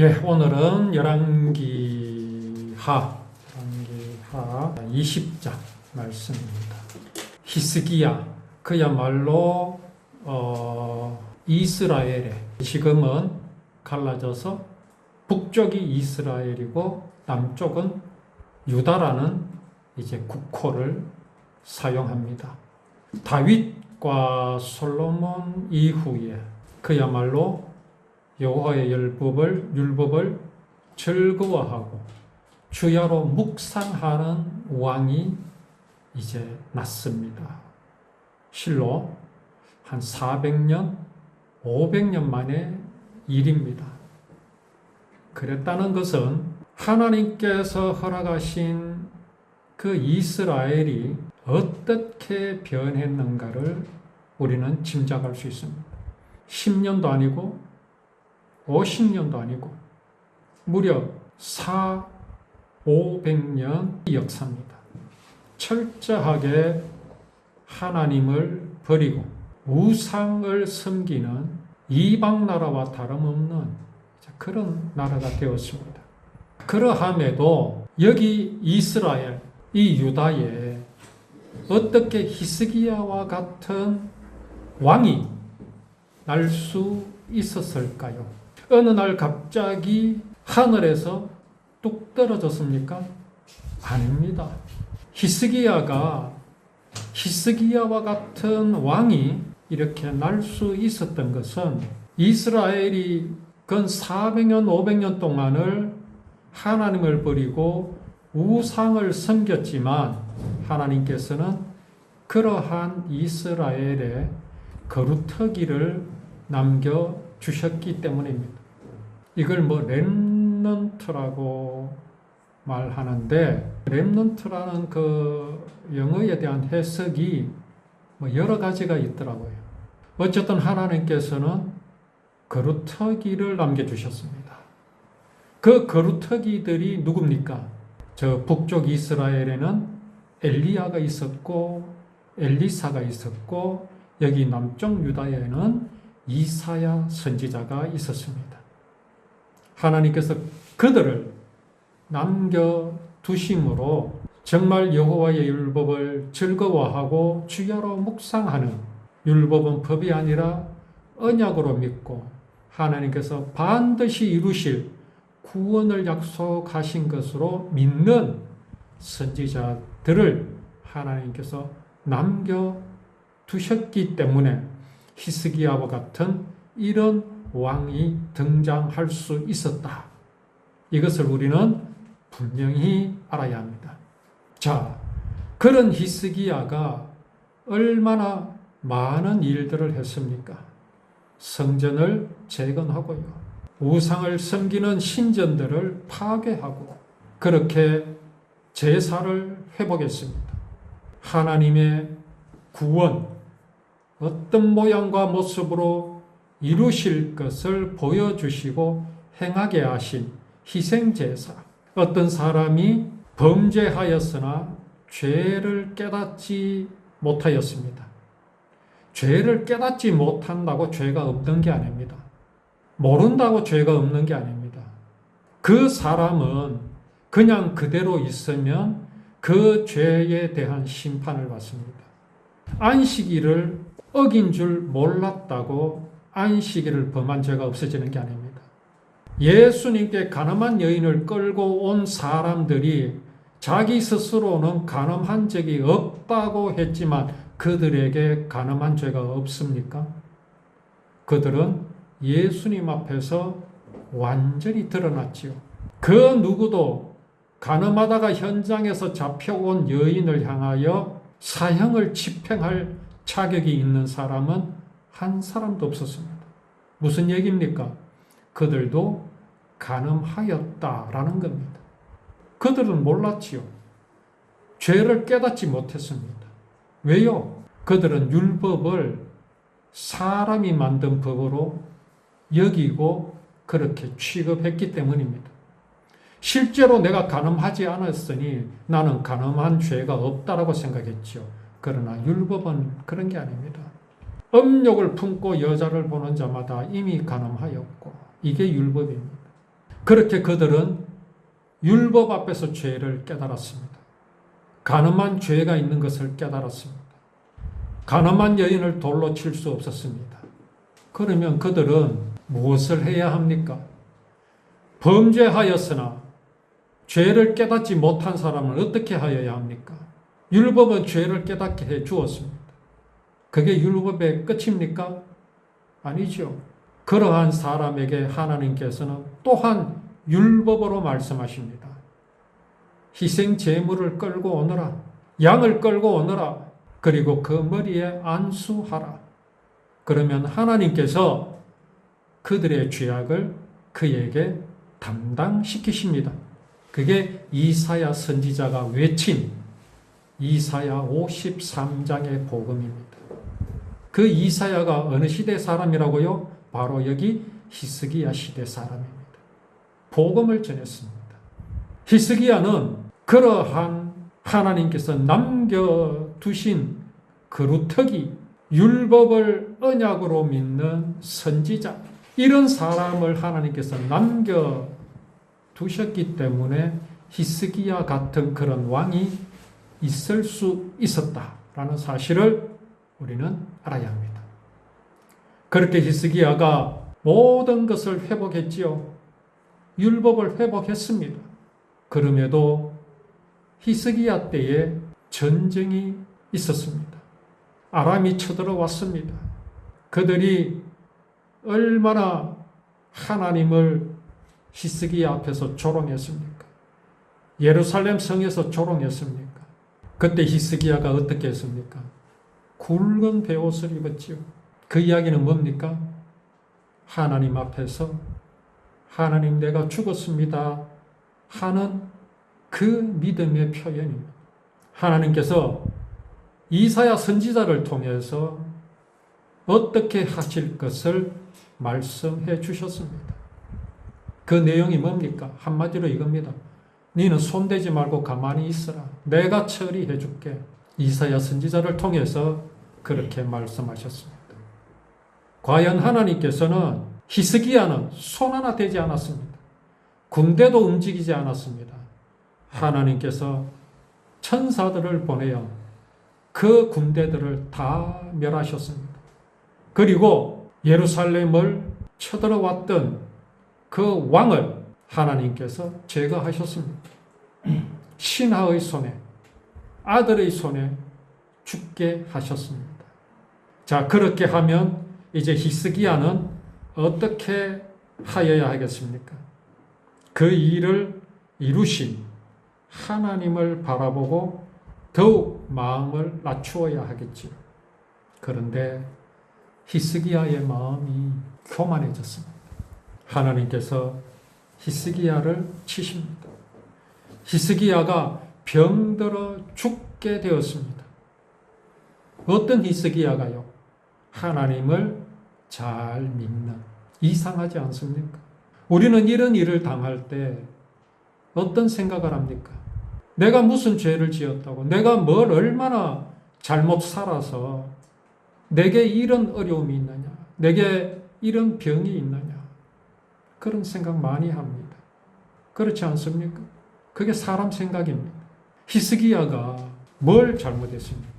오늘은 열왕기하 20장 말씀입니다. 히스기야, 그야말로 이스라엘에 지금은 갈라져서 북쪽이 이스라엘이고 남쪽은 유다라는 이제 국호를 사용합니다. 다윗과 솔로몬 이후에 그야말로 여호와의 율법을 즐거워하고 주야로 묵상하는 왕이 이제 났습니다. 실로 한 400년, 500년 만의 일입니다. 그랬다는 것은 하나님께서 허락하신 그 이스라엘이 어떻게 변했는가를 우리는 짐작할 수 있습니다. 10년도 아니고 50년도 아니고 무려 500년 역사입니다. 철저하게 하나님을 버리고 우상을 섬기는 이방 나라와 다름없는 그런 나라가 되었습니다. 그러함에도 여기 이스라엘, 이 유다에 어떻게 히스기야와 같은 왕이 날 수 있었을까요? 어느 날 갑자기 하늘에서 뚝 떨어졌습니까? 아닙니다. 히스기야와 같은 왕이 이렇게 날 수 있었던 것은 이스라엘이 근 400년, 500년 동안을 하나님을 버리고 우상을 섬겼지만 하나님께서는 그러한 이스라엘의 거루터기를 남겨주셨기 때문입니다. 이걸 렘넌트라고 말하는데, 렘넌트라는 그 영어에 대한 해석이 여러 가지가 있더라고요. 어쨌든 하나님께서는 거루터기를 남겨주셨습니다. 그 거루터기들이 누굽니까? 저 북쪽 이스라엘에는 엘리야가 있었고 엘리사가 있었고 여기 남쪽 유다에는 이사야 선지자가 있었습니다. 하나님께서 그들을 남겨두심으로 정말 여호와의 율법을 즐거워하고 주야로 묵상하는, 율법은 법이 아니라 언약으로 믿고 하나님께서 반드시 이루실 구원을 약속하신 것으로 믿는 선지자들을 하나님께서 남겨두셨기 때문에 히스기야와 같은 이런 왕이 등장할 수 있었다. 이것을 우리는 분명히 알아야 합니다. 자, 그런 히스기야가 얼마나 많은 일들을 했습니까? 성전을 재건하고요, 우상을 섬기는 신전들을 파괴하고 그렇게 제사를 회복했습니다. 하나님의 구원, 어떤 모양과 모습으로 이루실 것을 보여주시고 행하게 하신 희생제사. 어떤 사람이 범죄하였으나 죄를 깨닫지 못하였습니다. 죄를 깨닫지 못한다고 죄가 없는 게 아닙니다. 모른다고 죄가 없는 게 아닙니다. 그 사람은 그냥 그대로 있으면 그 죄에 대한 심판을 받습니다. 안식일을 어긴 줄 몰랐다고 안식일을 범한 죄가 없어지는 게 아닙니다. 예수님께 가늠한 여인을 끌고 온 사람들이 자기 스스로는 가늠한 적이 없다고 했지만 그들에게 가늠한 죄가 없습니까? 그들은 예수님 앞에서 완전히 드러났지요. 그 누구도 가늠하다가 현장에서 잡혀온 여인을 향하여 사형을 집행할 자격이 있는 사람은 한 사람도 없었습니다. 무슨 얘기입니까? 그들도 가늠하였다라는 겁니다. 그들은 몰랐지요. 죄를 깨닫지 못했습니다. 왜요? 그들은 율법을 사람이 만든 법으로 여기고 그렇게 취급했기 때문입니다. 실제로 내가 가늠하지 않았으니 나는 가늠한 죄가 없다라고 생각했죠. 그러나 율법은 그런 게 아닙니다. 음욕을 품고 여자를 보는 자마다 이미 가늠하였고 이게 율법입니다. 그렇게 그들은 율법 앞에서 죄를 깨달았습니다. 간음한 죄가 있는 것을 깨달았습니다. 간음한 여인을 돌로 칠 수 없었습니다. 그러면 그들은 무엇을 해야 합니까? 범죄하였으나 죄를 깨닫지 못한 사람은 어떻게 하여야 합니까? 율법은 죄를 깨닫게 해 주었습니다. 그게 율법의 끝입니까? 아니죠. 그러한 사람에게 하나님께서는 또한 율법으로 말씀하십니다. 희생 제물을 끌고 오너라. 양을 끌고 오너라. 그리고 그 머리에 안수하라. 그러면 하나님께서 그들의 죄악을 그에게 담당시키십니다. 그게 이사야 선지자가 외친 이사야 53장의 복음입니다. 그 이사야가 어느 시대 사람이라고요? 바로 여기 히스기야 시대 사람입니다. 복음을 전했습니다. 히스기야는 그러한 하나님께서 남겨두신 그루터기 율법을 언약으로 믿는 선지자, 이런 사람을 하나님께서 남겨두셨기 때문에 히스기야 같은 그런 왕이 있을 수 있었다라는 사실을 우리는 알아야 합니다. 그렇게 히스기야가 모든 것을 회복했지요. 율법을 회복했습니다. 그럼에도 히스기야 때에 전쟁이 있었습니다. 아람이 쳐들어왔습니다. 그들이 얼마나 하나님을 히스기야 앞에서 조롱했습니까? 예루살렘 성에서 조롱했습니까? 그때 히스기야가 어떻게 했습니까? 굵은 베옷을 입었지요. 그 이야기는 뭡니까? 하나님 앞에서 하나님 내가 죽었습니다 하는 그 믿음의 표현입니다. 하나님께서 이사야 선지자를 통해서 어떻게 하실 것을 말씀해 주셨습니다. 그 내용이 뭡니까? 한마디로 이겁니다. 너는 손대지 말고 가만히 있어라. 내가 처리해 줄게. 이사야 선지자를 통해서 그렇게 말씀하셨습니다. 과연 하나님께서는 히스기야는 손 하나 대지 않았습니다. 군대도 움직이지 않았습니다. 하나님께서 천사들을 보내어 그 군대들을 다 멸하셨습니다. 그리고 예루살렘을 쳐들어왔던 그 왕을 하나님께서 제거하셨습니다. 신하의 손에, 아들의 손에 죽게 하셨습니다. 자, 그렇게 하면 이제 히스기야는 어떻게 하여야 하겠습니까? 그 일을 이루신 하나님을 바라보고 더욱 마음을 낮추어야 하겠지요. 그런데 히스기야의 마음이 교만해졌습니다. 하나님께서 히스기야를 치십니다. 히스기야가 병들어 죽게 되었습니다. 어떤 히스기야가요? 하나님을 잘 믿는, 이상하지 않습니까? 우리는 이런 일을 당할 때 어떤 생각을 합니까? 내가 무슨 죄를 지었다고, 내가 뭘 얼마나 잘못 살아서 내게 이런 어려움이 있느냐, 내게 이런 병이 있느냐, 그런 생각 많이 합니다. 그렇지 않습니까? 그게 사람 생각입니다. 히스기야가 뭘 잘못했습니까?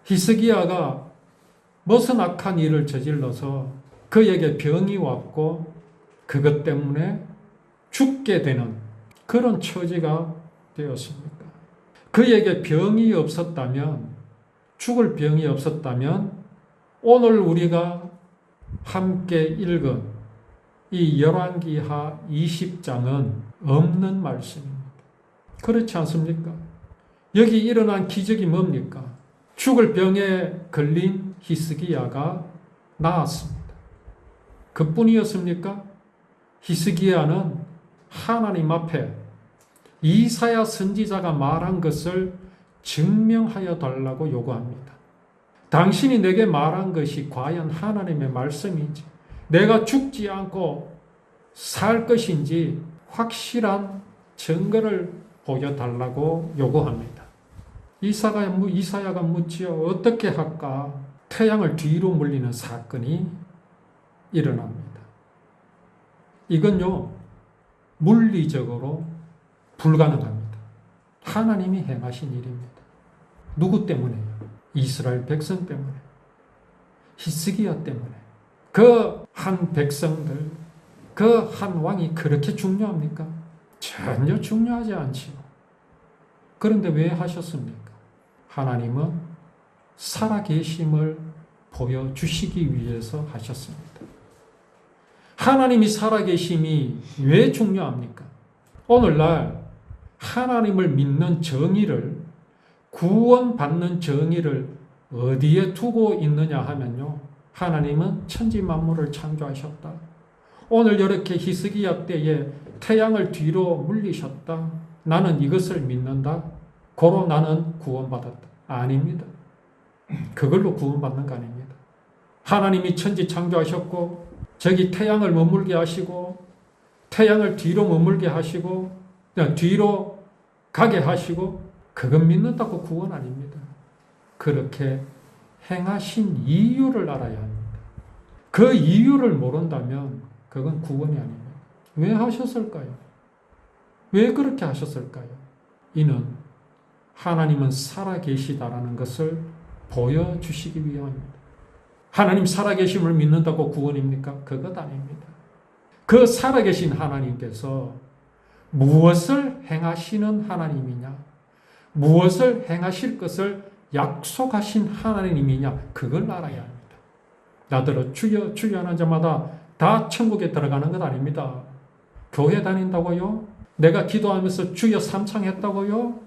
히스기야가 무슨 악한 일을 저질러서 그에게 병이 왔고 그것 때문에 죽게 되는 그런 처지가 되었습니까? 그에게 병이 없었다면, 죽을 병이 없었다면 오늘 우리가 함께 읽은 이 열왕기하 20장은 없는 말씀입니다. 그렇지 않습니까? 여기 일어난 기적이 뭡니까? 죽을 병에 걸린 히스기야가 나았습니다. 그뿐이었습니까? 히스기야는 하나님 앞에 이사야 선지자가 말한 것을 증명하여 달라고 요구합니다. 당신이 내게 말한 것이 과연 하나님의 말씀인지, 내가 죽지 않고 살 것인지 확실한 증거를 보여달라고 요구합니다. 이사야가 묻지요. 어떻게 할까? 태양을 뒤로 물리는 사건이 일어납니다. 이건요, 물리적으로 불가능합니다. 하나님이 행하신 일입니다. 누구 때문에요? 이스라엘 백성 때문에. 히스기야 때문에. 그 한 백성들, 그 한 왕이 그렇게 중요합니까? 전혀 중요하지 않지요. 그런데 왜 하셨습니까? 하나님은 살아계심을 보여주시기 위해서 하셨습니다. 하나님이 살아계심이 왜 중요합니까? 오늘날 하나님을 믿는 정의를, 구원받는 정의를 어디에 두고 있느냐 하면요, 하나님은 천지 만물을 창조하셨다. 오늘 이렇게 히스기야 때에 태양을 뒤로 물리셨다. 나는 이것을 믿는다. 고로 나는 구원받았다. 아닙니다. 그걸로 구원받는 거 아닙니다. 하나님이 천지 창조하셨고 저기 태양을 머물게 하시고 태양을 뒤로 머물게 하시고 뒤로 가게 하시고 그건 믿는다고 구원 아닙니다. 그렇게 행하신 이유를 알아야 합니다. 그 이유를 모른다면 그건 구원이 아닙니다. 왜 하셨을까요? 왜 그렇게 하셨을까요? 이는 하나님은 살아계시다라는 것을 보여주시기 위함입니다. 하나님 살아계심을 믿는다고 구원입니까? 그것 아닙니다. 그 살아계신 하나님께서 무엇을 행하시는 하나님이냐, 무엇을 행하실 것을 약속하신 하나님이냐, 그걸 알아야 합니다. 나더러 주여 주여 하는 자마다 다 천국에 들어가는 것 아닙니다. 교회 다닌다고요? 내가 기도하면서 주여 삼창했다고요?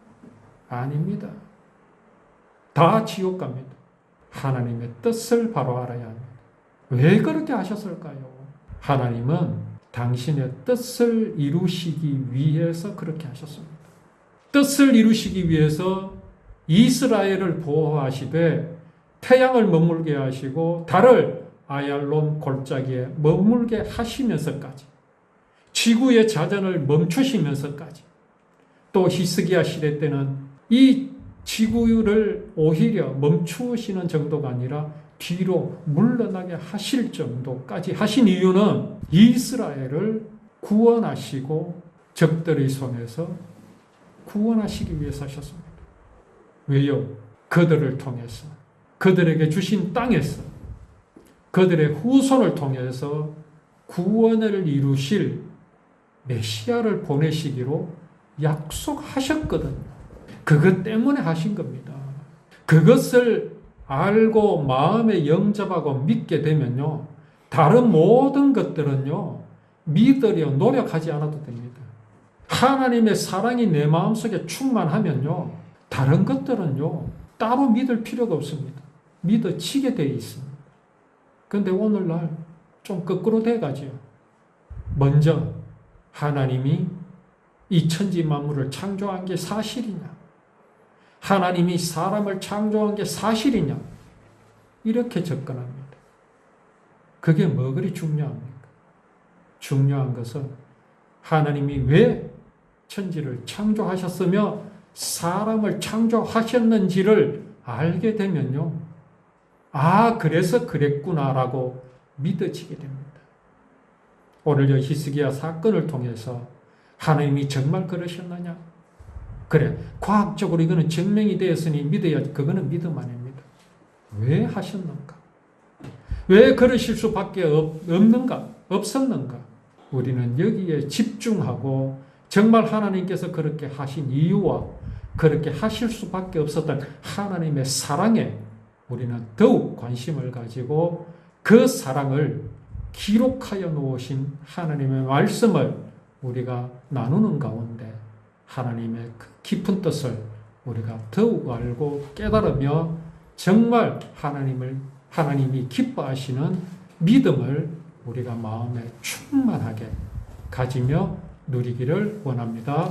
아닙니다. 다 지옥 갑니다. 하나님의 뜻을 바로 알아야 합니다. 왜 그렇게 하셨을까요? 하나님은 당신의 뜻을 이루시기 위해서 그렇게 하셨습니다. 뜻을 이루시기 위해서 이스라엘을 보호하시되 태양을 머물게 하시고 달을 아얄론 골짜기에 머물게 하시면서까지, 지구의 자전을 멈추시면서까지, 또 히스기야 시대 때는 이 지구를 오히려 멈추시는 정도가 아니라 뒤로 물러나게 하실 정도까지 하신 이유는 이스라엘을 구원하시고 적들의 손에서 구원하시기 위해서 하셨습니다. 왜요? 그들을 통해서, 그들에게 주신 땅에서, 그들의 후손을 통해서 구원을 이루실 메시아를 보내시기로 약속하셨거든요. 그것 때문에 하신 겁니다. 그것을 알고 마음에 영접하고 믿게 되면요, 다른 모든 것들은요, 믿으려 노력하지 않아도 됩니다. 하나님의 사랑이 내 마음속에 충만하면요, 다른 것들은요, 따로 믿을 필요가 없습니다. 믿어지게 되어 있습니다. 그런데 오늘날 좀 거꾸로 돼가지요. 먼저 하나님이 이 천지 만물을 창조한 게 사실이냐, 하나님이 사람을 창조한 게 사실이냐, 이렇게 접근합니다. 그게 뭐 그리 중요합니까? 중요한 것은 하나님이 왜 천지를 창조하셨으며 사람을 창조하셨는지를 알게 되면요, 아, 그래서 그랬구나라고 믿어지게 됩니다. 오늘 이 히스기야 사건을 통해서 하나님이 정말 그러셨느냐? 그래, 과학적으로 이거는 증명이 되었으니 믿어야지. 그거는 믿음 아닙니다. 왜 하셨는가? 왜 그러실 수밖에 없었는가? 우리는 여기에 집중하고 정말 하나님께서 그렇게 하신 이유와 그렇게 하실 수밖에 없었던 하나님의 사랑에 우리는 더욱 관심을 가지고 그 사랑을 기록하여 놓으신 하나님의 말씀을 우리가 나누는 가운데 하나님의 그 깊은 뜻을 우리가 더욱 알고 깨달으며 정말 하나님이 기뻐하시는 믿음을 우리가 마음에 충만하게 가지며 누리기를 원합니다.